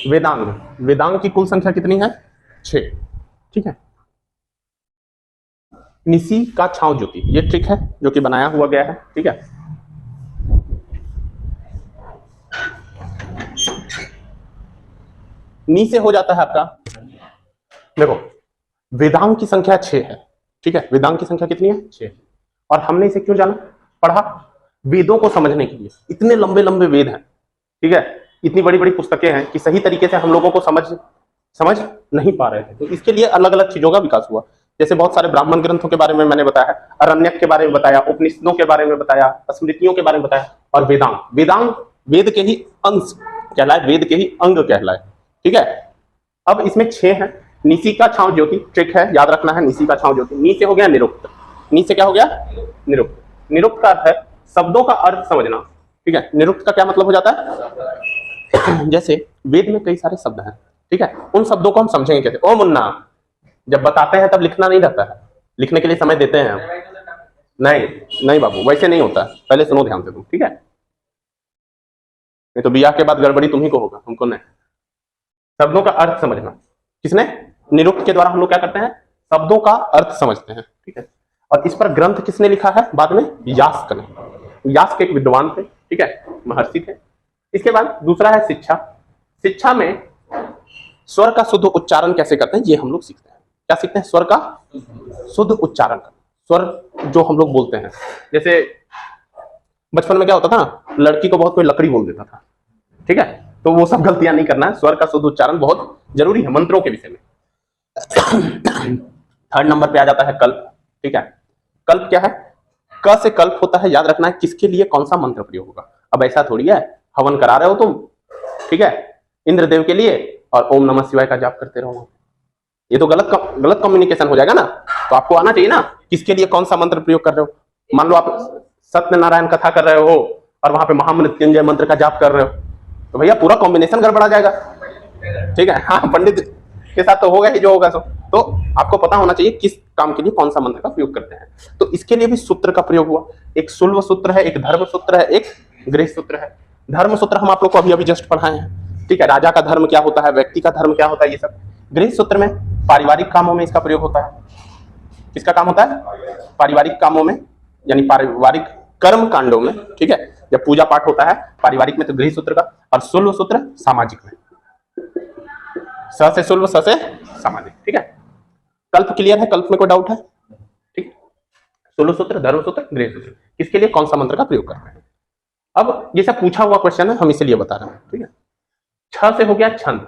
वेदांग। वेदांग की कुल संख्या कितनी है? 6। ठीक है। निसी का छांव ज्योति, ये ट्रिक है जो कि बनाया हुआ गया है। ठीक है। नी से हो जाता है आपका, देखो वेदांग की संख्या 6 है। ठीक है। वेदांग की संख्या कितनी है? 6। और हमने इसे क्यों जाना, पढ़ा? वेदों को समझने के लिए। इतने लंबे लंबे वेद हैं, ठीक है, इतनी बड़ी बड़ी पुस्तकें हैं कि सही तरीके से हम लोगों को समझ नहीं पा रहे थे, तो इसके लिए अलग अलग चीजों का विकास हुआ। जैसे बहुत सारे ब्राह्मण ग्रंथों के बारे में मैंने बताया, अरण्यक के बारे में बताया, उपनिषदों के बारे में बताया, स्मृतियों के बारे में बताया, और वेदांग। वेदांग वेद के ही अंश कहलाए, वेद के ही अंग कहलाए। ठीक है। अब इसमें 6 है। निसी का छांव ज्योति ट्रिक है, याद रखना है। निसी का छांव ज्योति, नी से हो गया निरुक्त। नी से क्या हो गया? निरुक्त। निरुक्त का अर्थ है शब्दों का अर्थ समझना। ठीक है। निरुक्त का क्या मतलब हो जाता है? जैसे वेद में कई सारे शब्द हैं, ठीक है, उन शब्दों को हम समझेंगे कैसे? ओ मुन्ना, जब बताते हैं तब लिखना नहीं रहता है, लिखने के लिए समय देते हैं हम। नहीं नहीं बाबू, वैसे नहीं होता, पहले सुनो ध्यान से तुम। ठीक है। नहीं तो बियाह के बाद गड़बड़ी तुम्ही को होगा, हमको नहीं। शब्दों का अर्थ समझना किसने? निरुक्त के द्वारा हम लोग क्या करते हैं? शब्दों का अर्थ समझते हैं। ठीक है। और इस पर ग्रंथ किसने लिखा है बाद में? यास्क ने। यास्क एक विद्वान थे, ठीक है, महर्षि थे। इसके बाद दूसरा है शिक्षा। शिक्षा में स्वर का शुद्ध उच्चारण कैसे करते हैं ये हम लोग सीखते हैं। क्या सीखते हैं? स्वर का शुद्ध उच्चारण करना। स्वर जो हम लोग बोलते हैं, जैसे बचपन में क्या होता था ना, लड़की को बहुत कोई लकड़ी बोल देता था, ठीक है, तो वो सब गलतियां नहीं करना है। स्वर का शुद्ध उच्चारण बहुत जरूरी है मंत्रों के विषय में। थर्ड नंबर पे आ जाता है कल्प। ठीक है। कल्प क्या है? क से कल्प होता है, याद रखना है किसके लिए कौन सा मंत्र प्रयोग होगा। अब ऐसा थोड़ी है हवन करा रहे हो तुम, ठीक है, इंद्रदेव के लिए, और ओम नमः शिवाय का जाप करते रहो, ये तो गलत कम्युनिकेशन हो जाएगा ना। तो आपको आना चाहिए ना किसके लिए कौन सा मंत्र प्रयोग कर रहे हो। मान लो आप सत्यनारायण कथा कर रहे हो और वहां पे महामृत्युंजय मंत्र का जाप कर रहे हो, तो भैया पूरा कॉम्बिनेशन गड़बड़ा जाएगा। ठीक है। हाँ, पंडित के साथ तो होगा ही जो होगा सो। तो आपको पता होना चाहिए किस काम के लिए कौन सा मंत्र का प्रयोग करते हैं। तो इसके लिए भी सूत्र का प्रयोग हुआ। एक शुल्व सूत्र है, एक धर्म सूत्र है, एक गृह सूत्र है। धर्म सूत्र हम आप लोग को अभी अभी जस्ट पढ़ाए हैं। ठीक है। राजा का धर्म क्या होता है, व्यक्ति का धर्म क्या होता है, ये सब। गृह सूत्र में पारिवारिक कामों में इसका प्रयोग होता है। किसका काम होता है? पारिवारिक कामों में, यानी पारिवारिक कर्म कांडों में। ठीक है। जब पूजा पाठ होता है पारिवारिक में तो गृह सूत्र का, और शुल्व सूत्र सामाजिक में। स से शुल्व, स से सामाजिक। ठीक है। कल्प क्लियर है? कल्प में कोई डाउट है? ठीक है। शुल्व सूत्र, धर्म सूत्र, गृह सूत्र, किसके लिए कौन सा मंत्र का प्रयोग करते हैं। अब ये सब पूछा हुआ क्वेश्चन है, हम इसीलिए बता रहे हैं। ठीक है। 6 से हो गया छंद।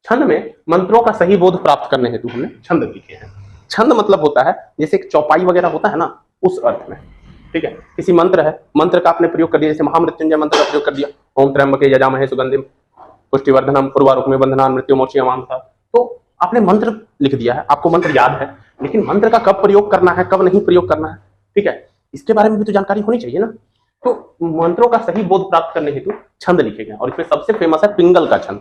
छंद में मंत्रों का सही बोध प्राप्त करने हेतु हमने छंद लिखे हैं। छंद मतलब होता है जैसे एक चौपाई वगैरह होता है ना, उस अर्थ में। ठीक है। किसी मंत्र है, मंत्र का आपने प्रयोग कर दिया, जैसे महामृत्युंजय मंत्र का प्रयोग कर दिया, ओम त्र्यंबके यजामहे सुगंधिम पुष्टिवर्धनम उर्वारुकमे बंधनान मृत्युमोक्षयमाम था, तो आपने मंत्र लिख दिया है, आपको मंत्र याद है, लेकिन मंत्र का कब प्रयोग करना है, कब नहीं प्रयोग करना है, ठीक है, इसके बारे में भी तो जानकारी होनी चाहिए ना। तो मंत्रों का सही बोध प्राप्त करने हेतु छंद लिखे गए, और इसमें सबसे फेमस है पिंगल का छंद।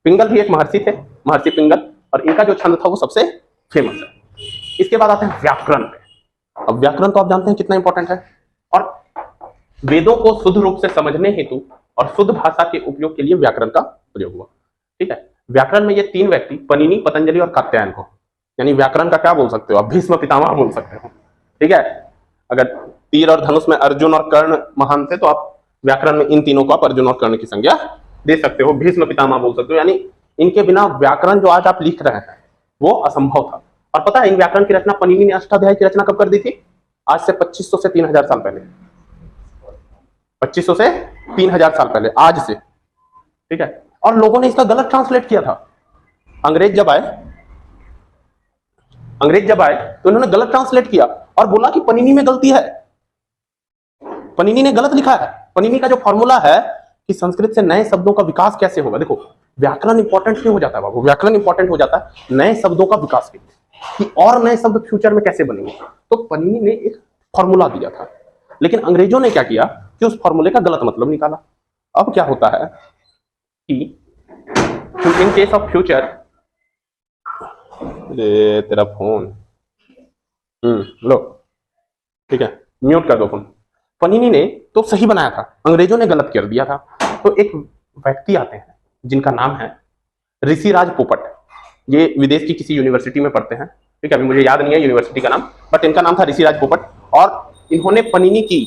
पिंगल भी एक महर्षि थे, महर्षि पिंगल, और इनका जो छंद था वो सबसे फेमस है। इसके बाद आते हैं व्याकरण पे। अब व्याकरण तो आप जानते हैं कितना इंपॉर्टेंट है, और वेदों को शुद्ध रूप से समझने हेतु और शुद्ध भाषा के उपयोग के लिए व्याकरण का प्रयोग हुआ। ठीक है। व्याकरण में ये 3 व्यक्ति, पनिनी, पतंजलि और कात्यायन को, यानी व्याकरण का क्या बोल सकते हो आप, भीष्म पितामह बोल सकते हो। ठीक है। अगर तीर और धनुष में अर्जुन और कर्ण महान थे, तो आप व्याकरण में इन तीनों को आप अर्जुन और कर्ण की संज्ञा दे सकते हो, भीष्म पितामह बोल सकते हो। यानी इनके बिना व्याकरण जो आज आप लिख रहे हैं वो असंभव था। और पता है इन व्याकरण की रचना पनिनी ने अष्टाध्यायी की रचना कब कर दी थी? आज से 2500 से 3000 साल पहले। 2500 से 3000 साल पहले, आज से। ठीक है। और लोगों ने इसका गलत ट्रांसलेट किया था। अंग्रेज जब आए तो इन्होंने गलत ट्रांसलेट किया और बोला कि पनिनी में गलती है, पनिनी ने गलत लिखा है। पनिनी का जो फॉर्मूला है कि संस्कृत से नए शब्दों का विकास कैसे होगा, देखो व्याकरण इंपॉर्टेंट क्यों हो जाता है बाबू, व्याकरण इंपॉर्टेंट हो जाता है नए शब्दों का विकास के लिए, कि और नए शब्द फ्यूचर में कैसे बनेंगे। तो पनिनी ने एक फॉर्मूला दिया था, लेकिन अंग्रेजों ने क्या किया कि उस फॉर्मूले का गलत मतलब निकाला। अब क्या होता है कि इन केस ऑफ फ्यूचर, तेरा फोन लो, ठीक है, म्यूट कर दो फोन। पनिनी ने तो सही बनाया था, अंग्रेजों ने गलत कर दिया था। तो एक व्यक्ति आते हैं जिनका नाम है ऋषिराज पोपट, ये विदेश की किसी यूनिवर्सिटी में पढ़ते हैं, ठीक है, अभी मुझे याद नहीं है यूनिवर्सिटी का नाम, बट इनका नाम था ऋषिराज पोपट। और इन्होंने पनीनी की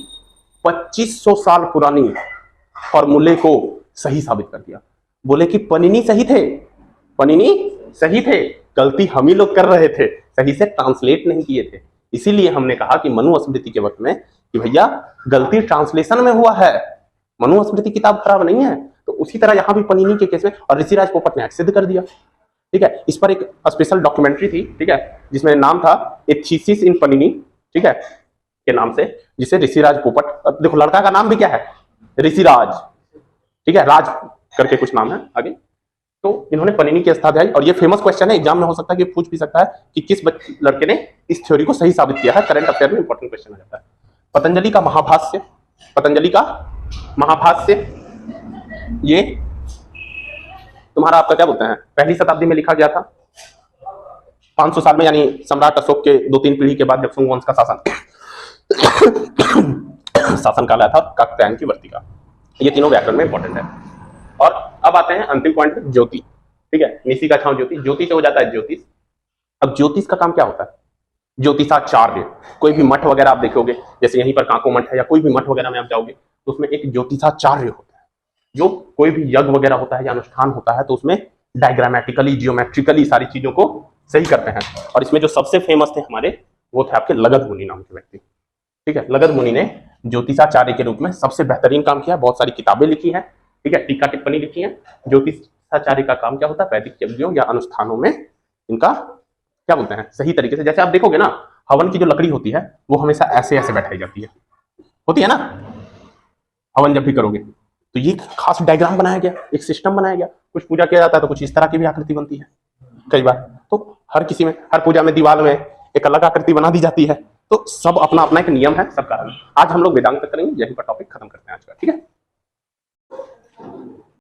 2500 साल पुरानी फॉर्मूले को सही साबित कर दिया। बोले कि पनीनी सही थे, पनीनी सही थे, गलती हम ही लोग कर रहे थे, सही से ट्रांसलेट नहीं किए थे। इसीलिए हमने कहा कि मनुस्मृति के वक्त में कि भैया गलती ट्रांसलेशन में हुआ है, मनुस्मृति किताब खराब नहीं है। तो उसी तरह यहां भी पनीनी के केस में और ऋषिराज पोपट ने सिद्ध कर दिया, ठीक है। इस पर एक स्पेशल डॉक्यूमेंट्री थी, ठीक है, जिसमें नाम था ए थीसिस इन पनीनी, ठीक है, के नाम से, जिसे ऋषिराज पोपट, देखो लड़का का नाम भी क्या है, ऋषिराज, ठीक है, राज करके कुछ नाम है आगे। तो इन्होंने पनीनी की अष्टाध्यायी, और ये फेमस क्वेश्चन है, एग्जाम में हो सकता है कि पूछ भी सकता है कि किस लड़के ने इस थ्योरी को सही साबित किया है, करंट अफेयर में इंपॉर्टेंट क्वेश्चन आ जाता है। पतंजलि का महाभाष्य, पतंजलि का महाभाष्य, ये तुम्हारा आपका क्या बोलते हैं, पहली शताब्दी में लिखा गया था, 500 साल में, यानी सम्राट अशोक के 2-3 पीढ़ी के बाद जब शुंग वंश का शासन काल आया था, काकत्यायन की वर्तिका। ये तीनों व्याकरण में इंपॉर्टेंट है। और अब आते हैं अंतिम पॉइंट पे, ज्योति, ठीक है, निशी का छांव ज्योति, ज्योति से हो जाता है ज्योतिष। अब ज्योतिष का काम क्या होता है, ज्योतिषाचार्य, कोई भी मठ वगैरह आप देखोगे, जैसे यहीं पर कांको मठ है या कोई भी मठ वगैरह में आप जाओगे तो उसमें एक ज्योतिषाचार्य होता है, जो कोई भी यज्ञ वगैरह होता है या अनुष्ठान होता है तो उसमें डायग्रामेटिकली, जियोमेट्रिकली सारी चीजों को सही करते हैं। और इसमें जो सबसे फेमस थे हमारे, वो थे आपके लगध मुनि नाम के व्यक्ति, ठीक है। लगध मुनि ने ज्योतिषाचार्य के रूप में सबसे बेहतरीन काम किया, बहुत सारी किताबें लिखी हैं, ठीक है, टीका टिप्पणी लिखी है। ज्योतिषाचार्य का काम क्या होता है, वैदिक यज्ञों या अनुष्ठानों में इनका क्या बोलते हैं, सही तरीके से, जैसे आप देखोगे ना, हवन की जो लकड़ी होती है वो हमेशा ऐसे ऐसे बैठाई जाती है, होती है ना, हवन जब भी करोगे तो ये खास डायग्राम बनाया गया, एक सिस्टम बनाया गया। कुछ पूजा किया जाता है तो कुछ इस तरह की भी आकृति बनती है कई बार, तो हर किसी में, हर पूजा में दीवार में एक अलग आकृति बना दी जाती है। तो सब अपना अपना एक नियम है, सब कारण। आज हम लोग वेदांत करेंगे, यहीं पर टॉपिक खत्म करते हैं आज का, ठीक है।